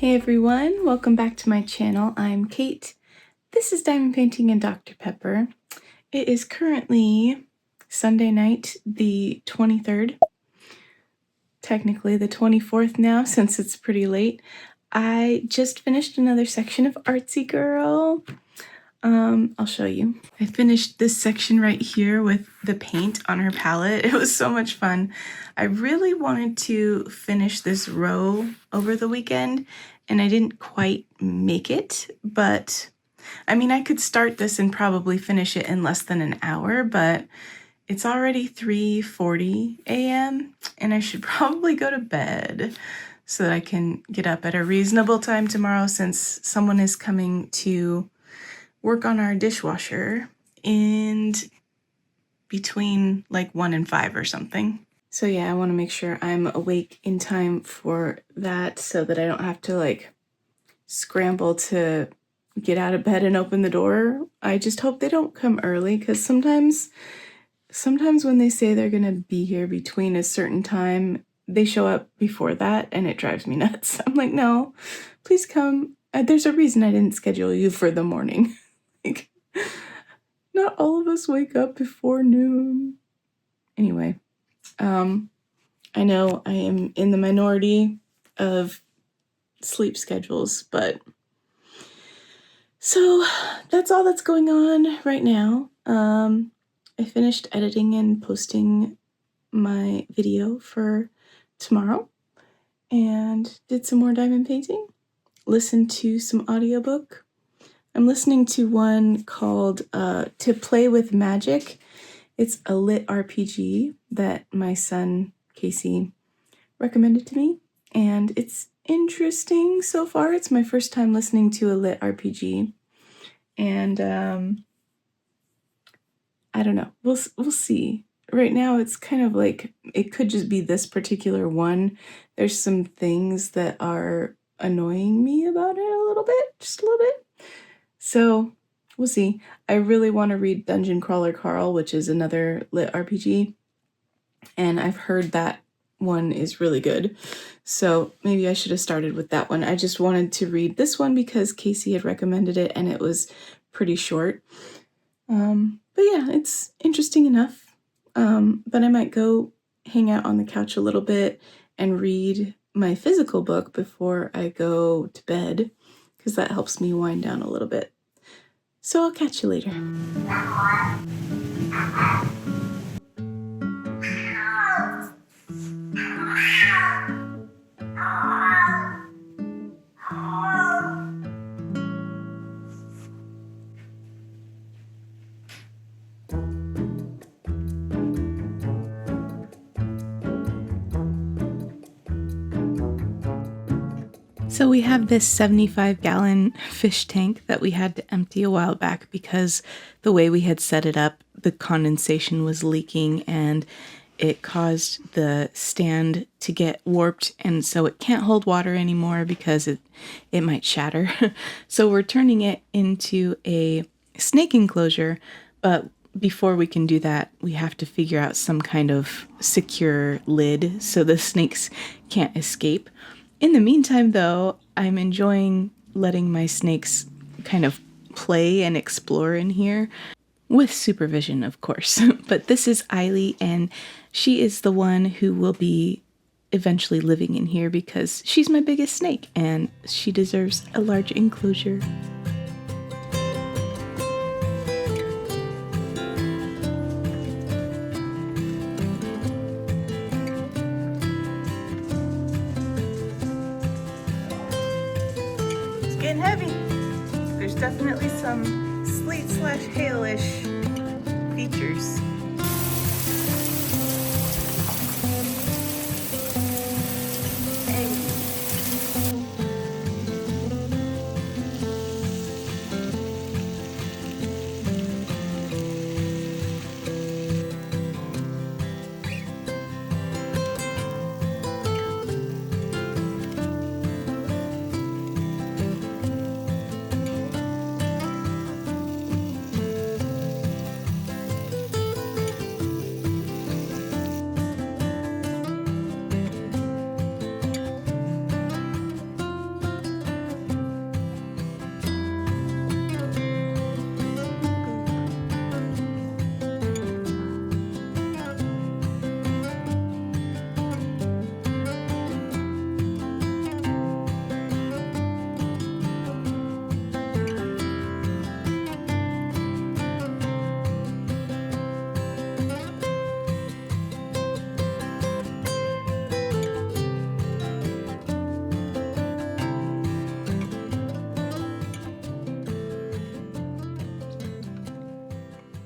Hey everyone, welcome back to my channel. I'm Kate. This is Diamond Painting and Dr. Pepper. It is currently Sunday night, the 23rd. Technically the 24th now since it's pretty late. I just finished another section of Artsy Girl. I'll show you. I finished this section right here with the paint on her palette. It was so much fun. I really wanted to finish this row over the weekend and I didn't quite make it, but I mean, I could start this and probably finish it in less than an hour, but it's already 3:40 a.m. and I should probably go to bed so that I can get up at a reasonable time tomorrow since someone is coming to work on our dishwasher in between like 1 and 5 or something. So yeah, I want to make sure I'm awake in time for that so that I don't have to like scramble to get out of bed and open the door. I just hope they don't come early because sometimes when they say they're going to be here between a certain time, they show up before that and it drives me nuts. I'm like, no, please come. There's a reason I didn't schedule you for the morning. Like, not all of us wake up before noon. Anyway, I know I am in the minority of sleep schedules, but so that's all that's going on right now. I finished editing and posting my video for tomorrow and did some more diamond painting, listened to some audiobook. I'm listening to one called To Play with Magic. It's a LitRPG that my son, Casey, recommended to me, and it's interesting so far. It's my first time listening to a LitRPG, and I don't know. We'll see. Right now, it's kind of like, it could just be this particular one. There's some things that are annoying me about it a little bit, just a little bit. So we'll see. I really want to read Dungeon Crawler Carl, which is another LitRPG, and I've heard that one is really good. So maybe I should have started with that one. I just wanted to read this one because Casey had recommended it and it was pretty short. But yeah, it's interesting enough. But I might go hang out on the couch a little bit and read my physical book before I go to bed, because that helps me wind down a little bit. So I'll catch you later. So we have this 75-gallon fish tank that we had to empty a while back because the way we had set it up, the condensation was leaking and it caused the stand to get warped, and so it can't hold water anymore because it might shatter. So we're turning it into a snake enclosure, but before we can do that, we have to figure out some kind of secure lid so the snakes can't escape. In the meantime, though, I'm enjoying letting my snakes kind of play and explore in here, with supervision, of course. But this is Eiley, and she is the one who will be eventually living in here because she's my biggest snake, and she deserves a large enclosure. Getting heavy. There's definitely some sleet/hail-ish features.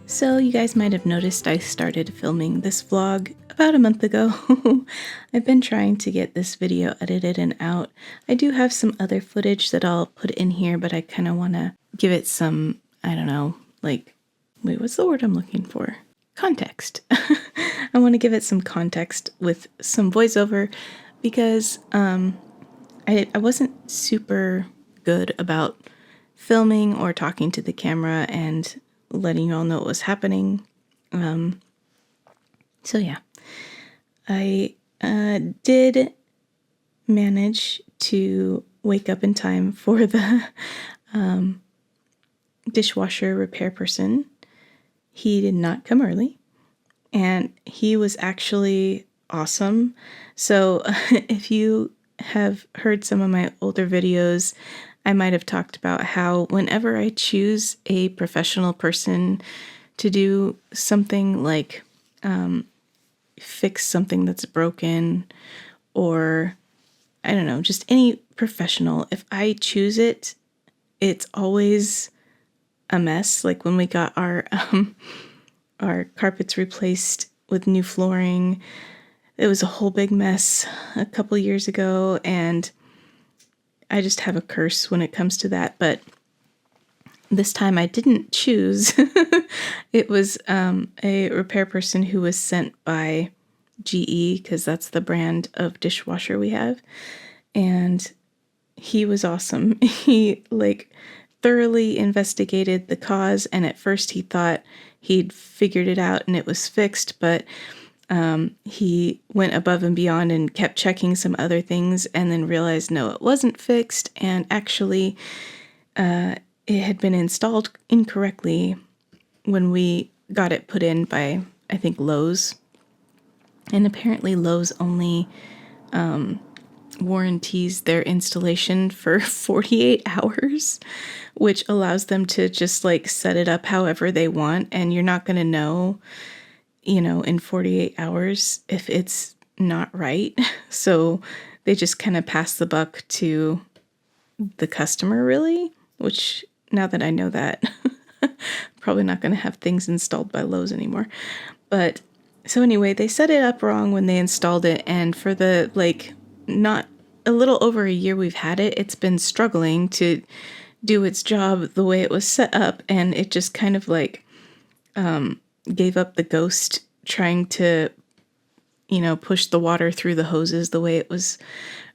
So you guys might have noticed I started filming this vlog about a month ago. I've been trying to get this video edited and out. I do have some other footage that I'll put in here, but I kind of want to give it some, I don't know, like, wait, what's the word I'm looking for? Context. I want to give it some context with some voiceover because I wasn't super good about filming or talking to the camera and letting you all know what was happening. So yeah, I did manage to wake up in time for the dishwasher repair person. He did not come early, and he was actually awesome. So if you have heard some of my older videos, I might have talked about how whenever I choose a professional person to do something like fix something that's broken, or I don't know, just any professional, if I choose it, it's always a mess. Like when we got our carpets replaced with new flooring, it was a whole big mess a couple years ago, and I just have a curse when it comes to that. But this time I didn't choose. It was a repair person who was sent by GE, because that's the brand of dishwasher we have. And he was awesome. He thoroughly investigated the cause, and at first he thought he'd figured it out and it was fixed, but he went above and beyond and kept checking some other things, and then realized no, it wasn't fixed, and actually it had been installed incorrectly when we got it put in by, I think, Lowe's. And apparently Lowe's only warranties their installation for 48 hours, which allows them to just set it up however they want, and you're not going to know, in 48 hours if it's not right. So they just kind of pass the buck to the customer, really, which now that I know that, probably not going to have things installed by Lowe's anymore. But so anyway, they set it up wrong when they installed it, and for the not a little over a year we've had it, it's been struggling to do its job the way it was set up, and it just kind of gave up the ghost trying to push the water through the hoses the way it was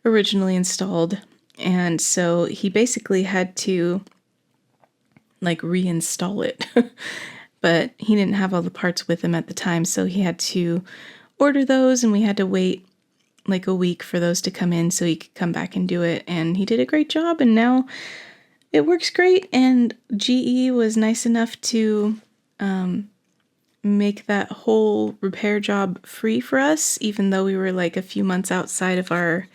originally installed. And so he basically had to reinstall it. But he didn't have all the parts with him at the time, so he had to order those, and we had to wait a week for those to come in so he could come back and do it. And he did a great job, and now it works great. And GE was nice enough to make that whole repair job free for us, even though we were a few months outside of our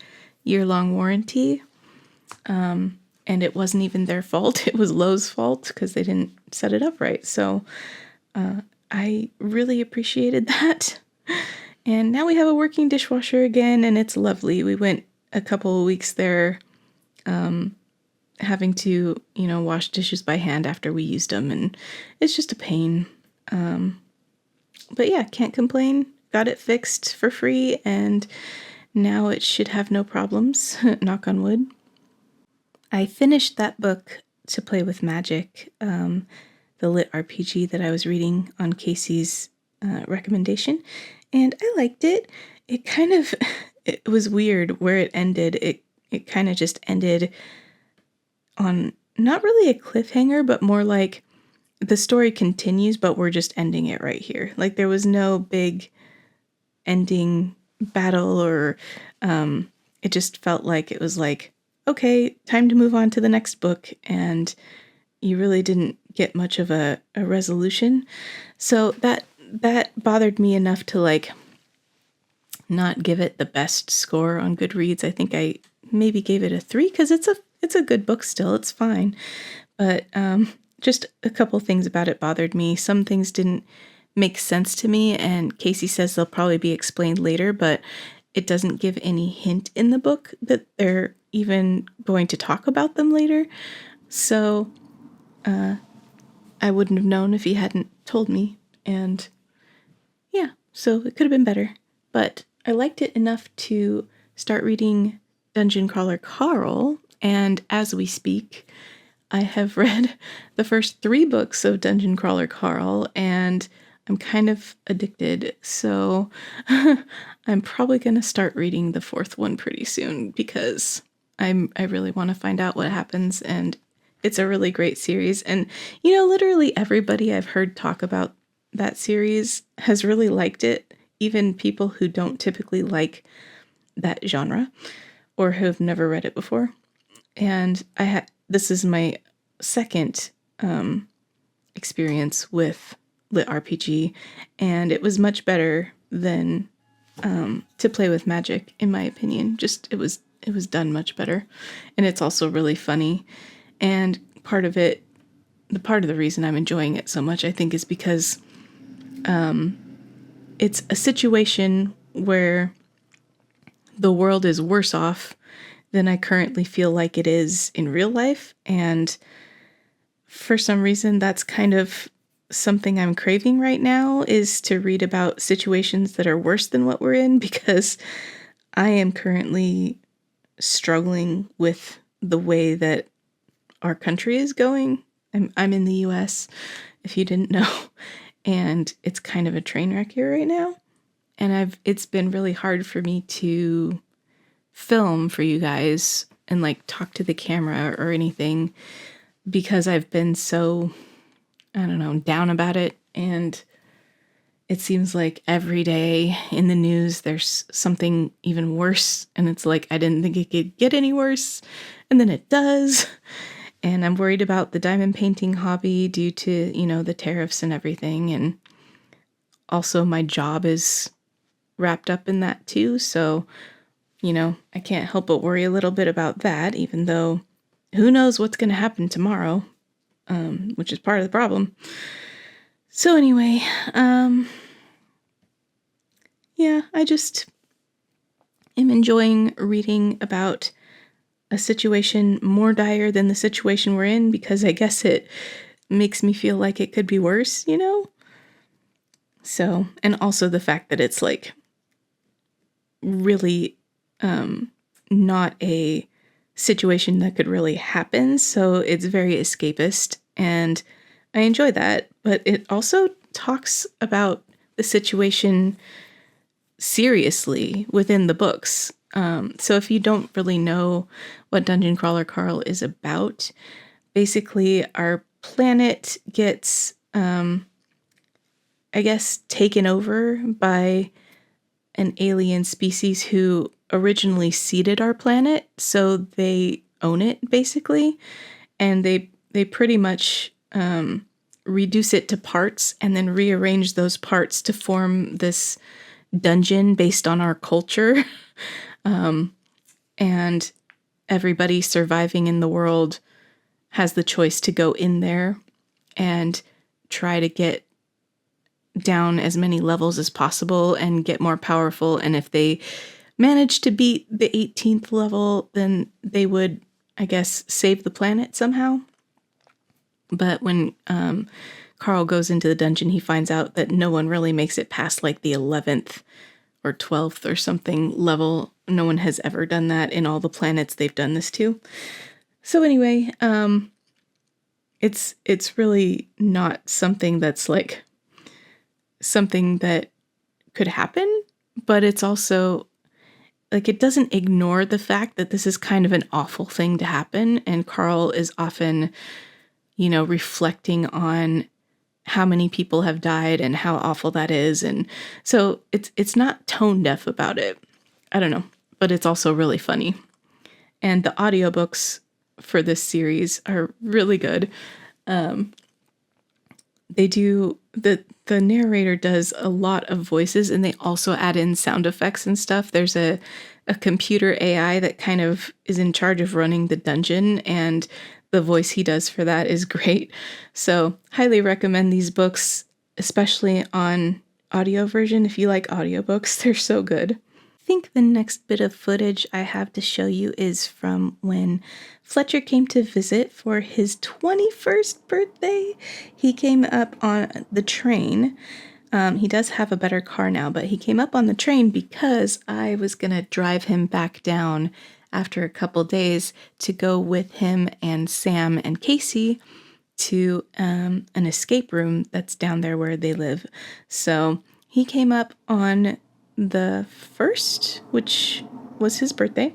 year-long warranty. And it wasn't even their fault. It was Lowe's fault because they didn't set it up right. So I really appreciated that. And now we have a working dishwasher again, and it's lovely. We went a couple of weeks there having to, wash dishes by hand after we used them, and it's just a pain. But yeah, can't complain. Got it fixed for free, and now it should have no problems, knock on wood. I finished that book, To Play with Magic, the LitRPG that I was reading on Casey's recommendation, and I liked it. It was weird where it ended. It kind of just ended on not really a cliffhanger, but more like the story continues, but we're just ending it right here. There was no big ending battle, or it just felt like it was okay, time to move on to the next book, and you really didn't get much of a resolution. So that bothered me enough to not give it the best score on Goodreads. I think I maybe gave it a 3 because it's a good book still. It's fine, but just a couple things about it bothered me. Some things didn't make sense to me, and Casey says they'll probably be explained later, but it doesn't give any hint in the book that they're even going to talk about them later. So I wouldn't have known if he hadn't told me. And yeah, so it could have been better. But I liked it enough to start reading Dungeon Crawler Carl, and as we speak, I have read the first 3 books of Dungeon Crawler Carl, and I'm kind of addicted, so I'm probably going to start reading the 4th one pretty soon because I really want to find out what happens, and it's a really great series. And, literally everybody I've heard talk about that series has really liked it, even people who don't typically like that genre or who have never read it before. And this is my second experience with LitRPG, and it was much better than To Play with Magic, in my opinion. Just it was done much better, and it's also really funny. And part of the reason I'm enjoying it so much, I think, is because it's a situation where the world is worse off than I currently feel like it is in real life. And for some reason, that's kind of something I'm craving right now, is to read about situations that are worse than what we're in, because I am currently struggling with the way that our country is going. I'm in the US, if you didn't know, and it's kind of a train wreck here right now. And it's been really hard for me to film for you guys and talk to the camera or anything, because I've been so, I don't know, down about it. And it seems like every day in the news there's something even worse, and it's like I didn't think it could get any worse, and then it does. And I'm worried about the diamond painting hobby due to, the tariffs and everything. And also my job is wrapped up in that too. So, I can't help but worry a little bit about that, even though who knows what's going to happen tomorrow, which is part of the problem. So anyway, yeah, I just am enjoying reading about a situation more dire than the situation we're in, because I guess it makes me feel like it could be worse, So, and also the fact that it's really not a situation that could really happen, so it's very escapist, and I enjoy that. But it also talks about the situation seriously within the books. So if you don't really know what Dungeon Crawler Carl is about, basically our planet gets, I guess, taken over by an alien species who originally seeded our planet, so they own it basically, and they pretty much reduce it to parts and then rearrange those parts to form this dungeon based on our culture. And everybody surviving in the world has the choice to go in there and try to get down as many levels as possible and get more powerful. And if they manage to beat the 18th level, then they would, I guess, save the planet somehow. But when Carl goes into the dungeon, he finds out that no one really makes it past the 11th or 12th or something level. No one has ever done that in all the planets they've done this to. So anyway, it's really not something that's something that could happen, but it's also it doesn't ignore the fact that this is kind of an awful thing to happen, and Carl is often, reflecting on how many people have died and how awful that is. And so it's not tone deaf about it. I don't know, but it's also really funny. And the audiobooks for this series are really good. They do, the narrator does a lot of voices, and they also add in sound effects and stuff. There's a computer AI that kind of is in charge of running the dungeon, and the voice he does for that is great. So highly recommend these books, especially on audio version. If you like audiobooks, they're so good. think the next bit of footage I have to show you is from when Fletcher came to visit for his 21st birthday. He came up on the train. He does have a better car now, but he came up on the train because I was going to drive him back down after a couple days to go with him and Sam and Casey to an escape room that's down there where they live. So he came up on the 1st, which was his birthday.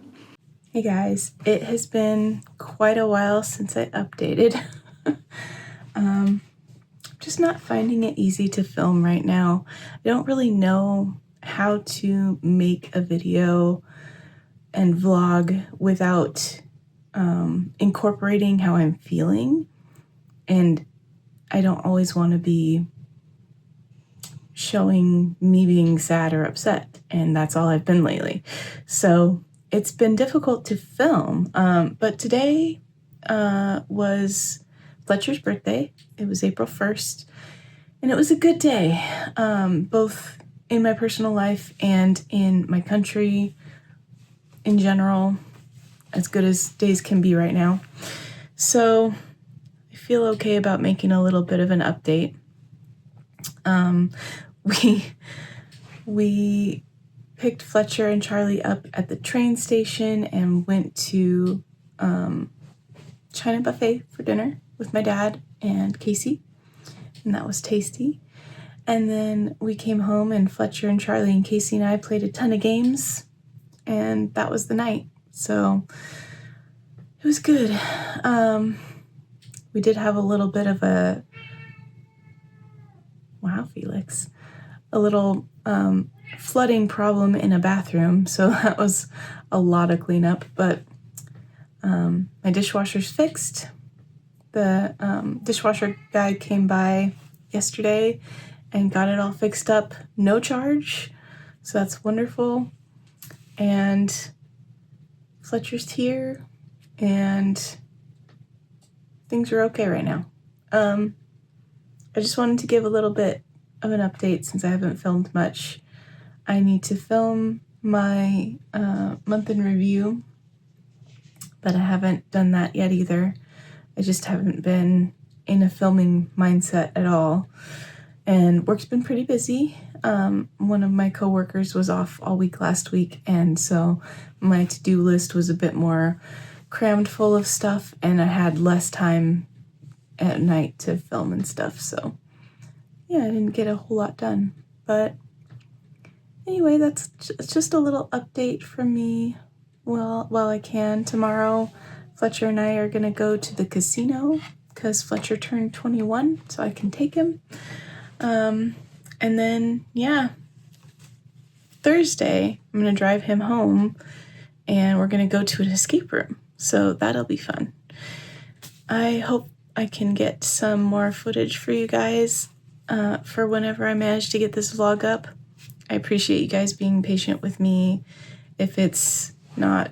Hey guys, it has been quite a while since I updated. Just not finding it easy to film right now. I don't really know how to make a video and vlog without incorporating how I'm feeling. And I don't always want to be showing me being sad or upset, and that's all I've been lately. So it's been difficult to film, but today was Fletcher's birthday. It was April 1st, and it was a good day, both in my personal life and in my country in general, as good as days can be right now. So I feel okay about making a little bit of an update. We picked Fletcher and Charlie up at the train station and went to China Buffet for dinner with my dad and Casey, and that was tasty. And then we came home and Fletcher and Charlie and Casey and I played a ton of games, and that was the night. So it was good. We did have a little bit of a Felix, a little flooding problem in a bathroom, so that was a lot of cleanup, but my dishwasher's fixed. The dishwasher guy came by yesterday and got it all fixed up, no charge, so that's wonderful. And Fletcher's here, and things are okay right now. I just wanted to give a little bit of an update since I haven't filmed much. I need to film my month in review, but I haven't done that yet either. I just haven't been in a filming mindset at all. And work's been pretty busy. One of my coworkers was off all week last week, and so my to-do list was a bit more crammed full of stuff, and I had less time at night to film and stuff, so yeah, I didn't get a whole lot done. But anyway, that's just a little update from me while I can. Tomorrow, Fletcher and I are going to go to the casino because Fletcher turned 21, so I can take him. And then, yeah, Thursday, I'm going to drive him home, and we're going to go to an escape room, so that'll be fun. I hope I can get some more footage for you guys for whenever I manage to get this vlog up. I appreciate you guys being patient with me if it's not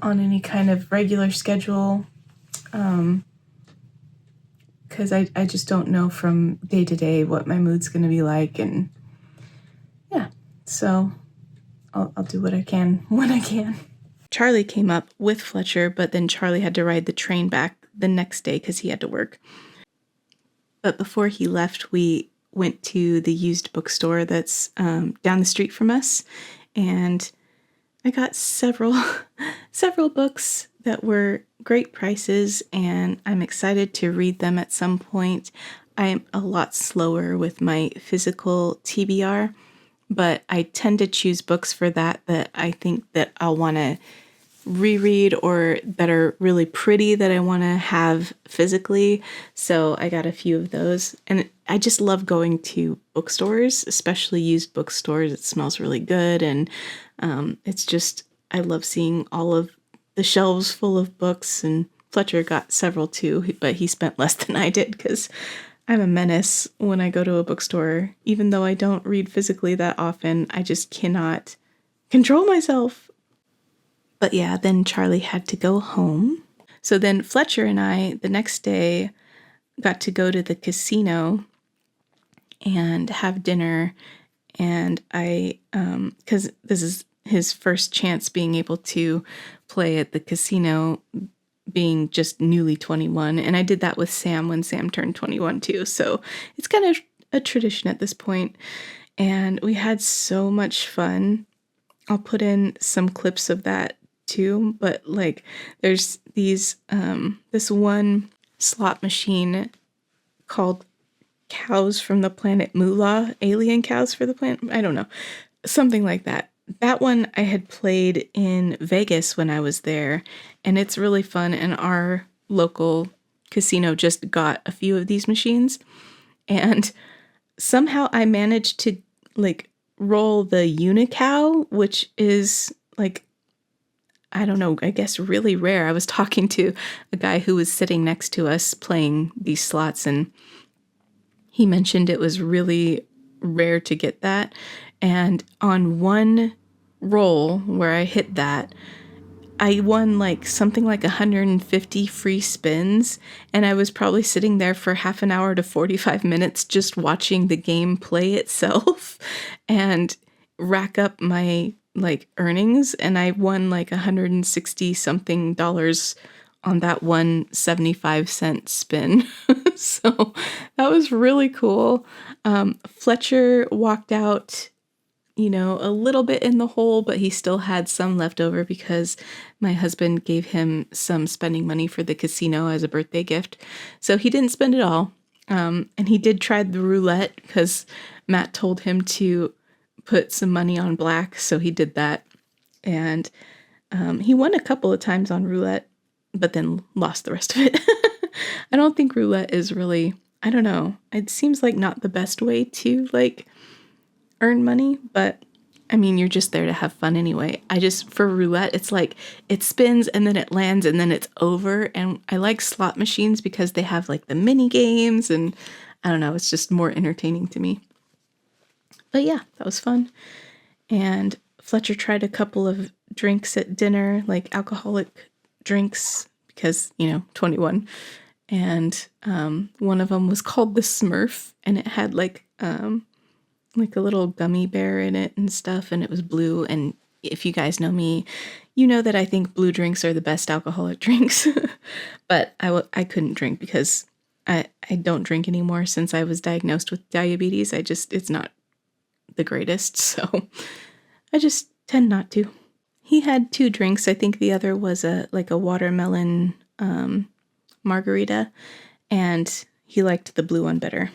on any kind of regular schedule, because I just don't know from day to day what my mood's going to be like, and yeah, so I'll do what I can when I can. Charlie came up with Fletcher, but then Charlie had to ride the train back the next day because he had to work. But before he left, we went to the used bookstore that's down the street from us, and I got several books that were great prices, and I'm excited to read them at some point. I am a lot slower with my physical TBR, but I tend to choose books for that I think that I'll want to reread, or that are really pretty that I want to have physically. So I got a few of those, and I just love going to bookstores, especially used bookstores. It smells really good, and it's just, I love seeing all of the shelves full of books, and Fletcher got several too, but he spent less than I did because I'm a menace when I go to a bookstore. Even though I don't read physically that often, I just cannot control myself. But yeah, then Charlie had to go home. So then Fletcher and I, the next day, got to go to the casino and have dinner. And I, because this is his first chance being able to play at the casino, being just newly 21. And I did that with Sam when Sam turned 21 too. So it's kind of a tradition at this point. And we had so much fun. I'll put in some clips of that too. But like there's these, this one slot machine called Cows from the Planet Moolah, Alien Cows for the Planet, I don't know, something like that. That one I had played in Vegas when I was there, and it's really fun, and our local casino just got a few of these machines, and somehow I managed to like roll the Unicow, which is like, I don't know, I guess really rare. I was talking to a guy who was sitting next to us playing these slots, and he mentioned it was really rare to get that. And on one roll where I hit that, I won like something like 150 free spins. And I was probably sitting there for half an hour to 45 minutes just watching the game play itself and rack up my like earnings. And I won like 160 something dollars on that one 75-cent spin. So that was really cool. Fletcher walked out, you know, a little bit in the hole, but he still had some left over because my husband gave him some spending money for the casino as a birthday gift. So he didn't spend it all. And he did try the roulette because Matt told him to put some money on black. So he did that. And he won a couple of times on roulette, but then lost the rest of it. I don't think roulette is really, I don't know. It seems like not the best way to like earn money, but I mean, you're just there to have fun anyway. For roulette, it's like it spins and then it lands and then it's over. And I like slot machines because they have like the mini games and I don't know, it's just more entertaining to me. But yeah, that was fun. And Fletcher tried a couple of drinks at dinner, like alcoholic drinks because, you know, 21. And one of them was called the Smurf, and it had like a little gummy bear in it and stuff, and it was blue. And if you guys know me, you know that I think blue drinks are the best alcoholic drinks. But I couldn't drink because I don't drink anymore since I was diagnosed with diabetes. It's not the greatest, so I just tend not to. He had 2 drinks. I think the other was a watermelon margarita, and he liked the blue one better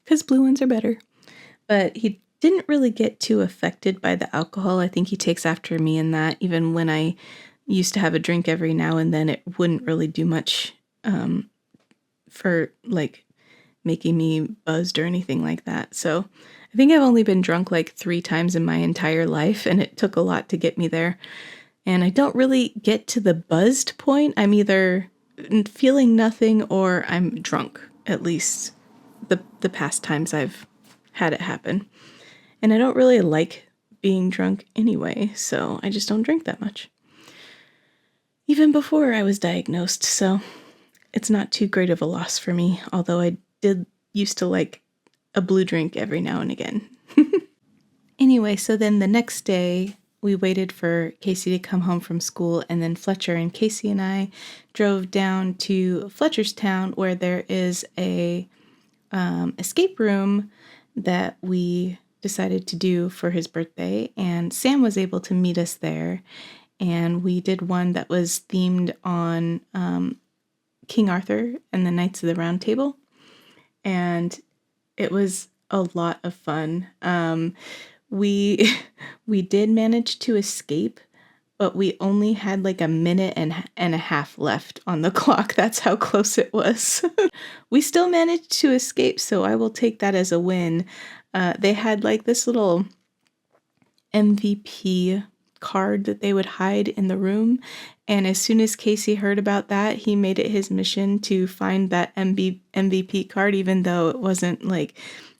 because blue ones are better. But he didn't really get too affected by the alcohol. I think he takes after me in that. Even when I used to have a drink every now and then, it wouldn't really do much for like making me buzzed or anything like that. So I think I've only been drunk like 3 times in my entire life, and it took a lot to get me there. And I don't really get to the buzzed point. I'm either feeling nothing or I'm drunk, at least the past times I've had it happen. And I don't really like being drunk anyway, so I just don't drink that much. Even before I was diagnosed, so it's not too great of a loss for me, although I did used to like a blue drink every now and again. Anyway, so then the next day, we waited for Casey to come home from school, and then Fletcher and Casey and I drove down to Fletcherstown, where there is a escape room that we decided to do for his birthday, and Sam was able to meet us there, and we did one that was themed on King Arthur and the Knights of the Round Table, and it was a lot of fun. We did manage to escape, but we only had like a minute and a half left on the clock. That's how close it was. We still managed to escape, so I will take that as a win. They had like this little MVP card that they would hide in the room, and as soon as Casey heard about that, he made it his mission to find that MVP card, even though it wasn't like,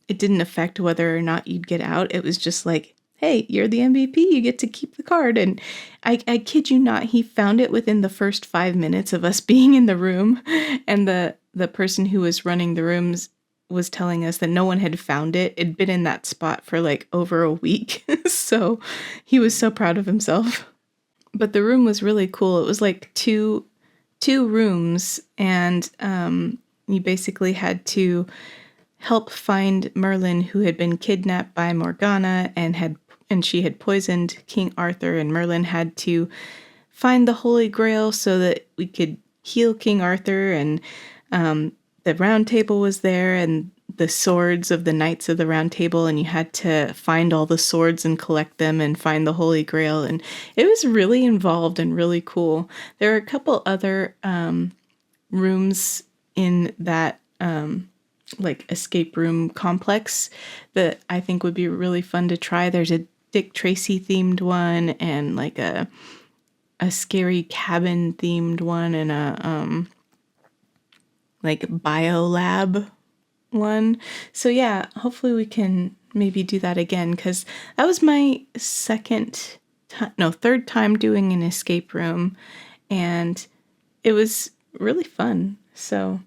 it didn't affect whether or not you'd get out. It was just like, hey, you're the MVP, you get to keep the card. And I kid you not, he found it within the first 5 minutes of us being in the room. And the person who was running the rooms was telling us that no one had found it. It'd been in that spot for like over a week. So he was so proud of himself. But the room was really cool. It was like two rooms, and you basically had to help find Merlin, who had been kidnapped by Morgana and she had poisoned King Arthur, and Merlin had to find the Holy Grail so that we could heal King Arthur, and the round table was there and the swords of the Knights of the Round Table, and you had to find all the swords and collect them and find the Holy Grail, and it was really involved and really cool. There are a couple other rooms in that like escape room complex that I think would be really fun to try. There's a Dick Tracy themed one, and like a scary cabin themed one, and a like biolab one. So yeah, hopefully we can maybe do that again, because that was my third time doing an escape room, and it was really fun. So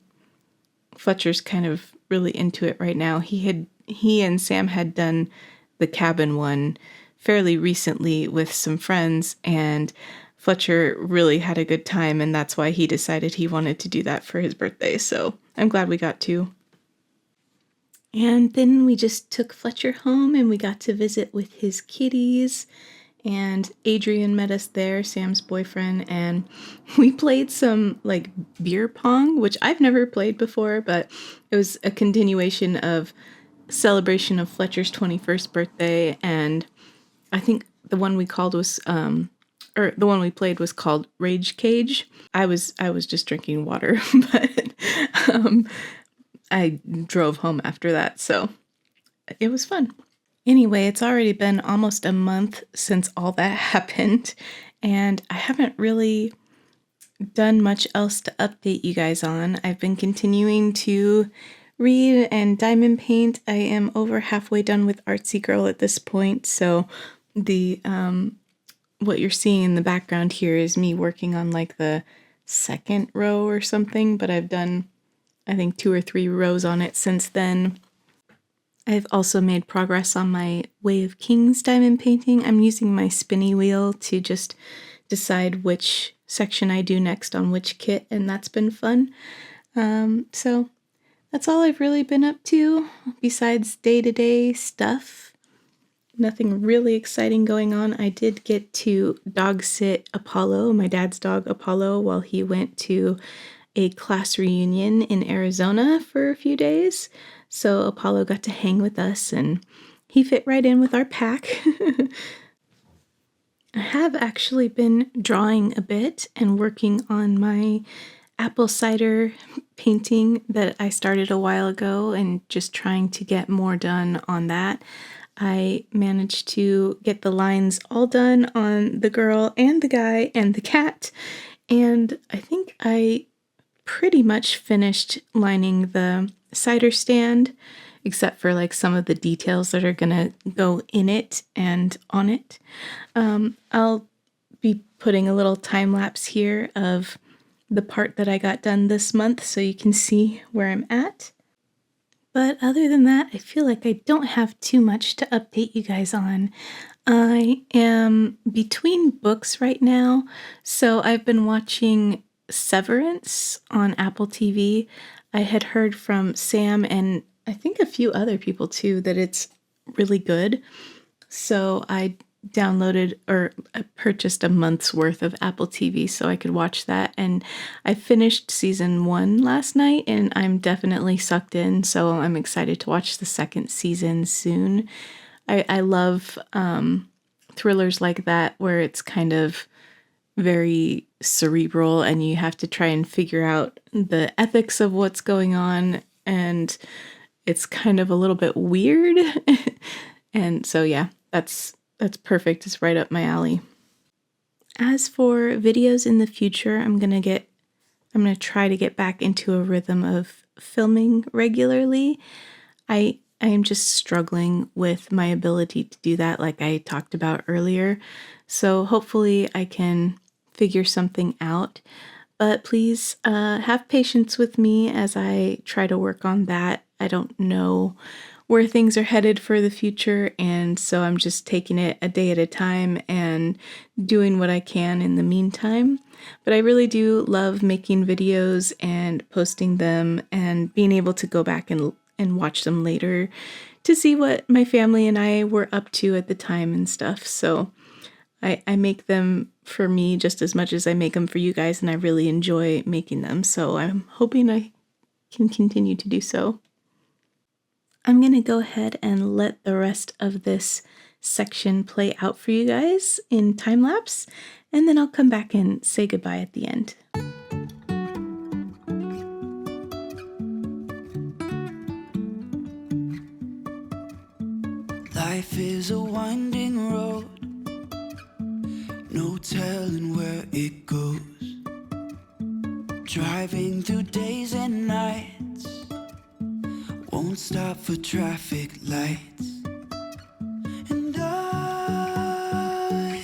Fletcher's kind of really into it right now. He and Sam had done the cabin one fairly recently with some friends, and Fletcher really had a good time, and that's why he decided he wanted to do that for his birthday. So I'm glad we got to. And then we just took Fletcher home, and we got to visit with his kitties, and Adrian met us there, Sam's boyfriend, and we played some like beer pong, which I've never played before, but it was a continuation of celebration of Fletcher's 21st birthday, and I think the one we called was or the one we played was called Rage Cage. I was just drinking water, but I drove home after that, so it was fun. Anyway, it's already been almost a month since all that happened, and I haven't really done much else to update you guys on. I've been continuing to read and diamond paint. I am over halfway done with Artsy Girl at this point, so the what you're seeing in the background here is me working on like the second row or something, but I've done I think 2 or 3 rows on it since then. I've also made progress on my Way of Kings diamond painting. I'm using my spinny wheel to just decide which section I do next on which kit, and that's been fun. So that's all I've really been up to besides day-to-day stuff. Nothing really exciting going on. I did get to dog sit Apollo, my dad's dog Apollo, while he went to a class reunion in Arizona for a few days. So Apollo got to hang with us, and he fit right in with our pack. I have actually been drawing a bit and working on my apple cider painting that I started a while ago, and just trying to get more done on that. I managed to get the lines all done on the girl and the guy and the cat, and I think I pretty much finished lining the cider stand, except for like some of the details that are gonna go in it and on it. I'll be putting a little time lapse here of the part that I got done this month so you can see where I'm at. But other than that, I feel like I don't have too much to update you guys on. I am between books right now, so I've been watching Severance on Apple TV. I had heard from Sam and I think a few other people too that it's really good. So I downloaded or purchased a month's worth of Apple TV so I could watch that. And I finished season 1 last night, and I'm definitely sucked in. So I'm excited to watch the second season soon. I love thrillers like that where it's kind of very cerebral and you have to try and figure out the ethics of what's going on, and it's kind of a little bit weird. And so yeah, that's perfect. It's right up my alley. As for videos in the future, I'm gonna try to get back into a rhythm of filming regularly. I am just struggling with my ability to do that, like I talked about earlier. So hopefully I can figure something out. But please have patience with me as I try to work on that. I don't know where things are headed for the future, and so I'm just taking it a day at a time and doing what I can in the meantime. But I really do love making videos and posting them and being able to go back and watch them later to see what my family and I were up to at the time and stuff. So I make them for me just as much as I make them for you guys, and I really enjoy making them. So I'm hoping I can continue to do so. I'm going to go ahead and let the rest of this section play out for you guys in time lapse, and then I'll come back and say goodbye at the end. Life is a winding road, no telling where it goes. Driving through days and nights, won't stop for traffic lights. And I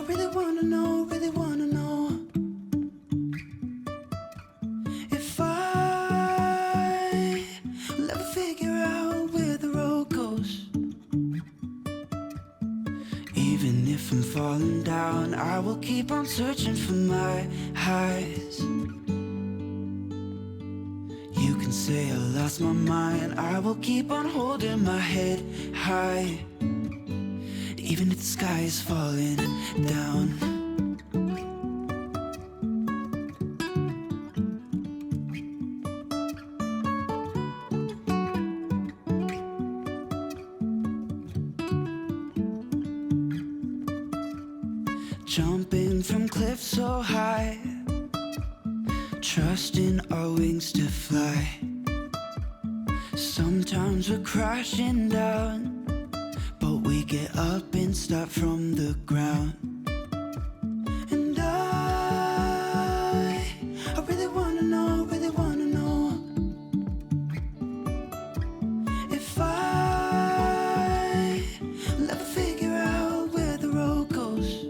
really wanna know if I will ever figure out where the road goes. Even if I'm falling down, I will keep on searching for my highs. You can say I lost my mind, I will keep on holding my head high. Even if the sky is falling down. Jumping from cliffs so high, trusting our wings to fly. Sometimes we're crashing down, but we get up and start from the ground. And I really wanna know if I will ever figure out where the road goes.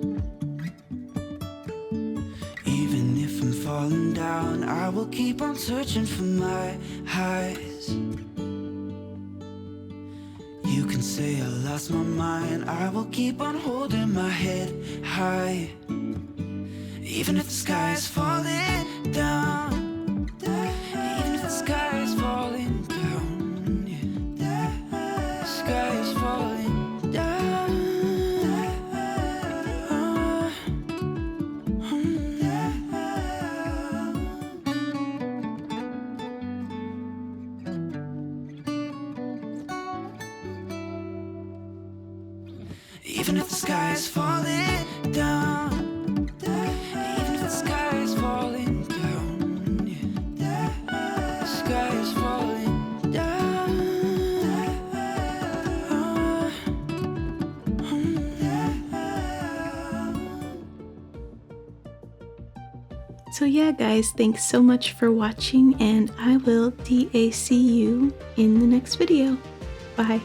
Even if I'm falling down, I will keep on searching for my highs. You can say I lost my mind, I will keep on holding my head high. Even if the sky is falling down, even if the sky is falling down, yeah. The sky is falling down. Even if the sky is falling down, even if the sky is falling down, yeah. The sky is falling down. So yeah, guys, thanks so much for watching, and I will DAC you in the next video. Bye.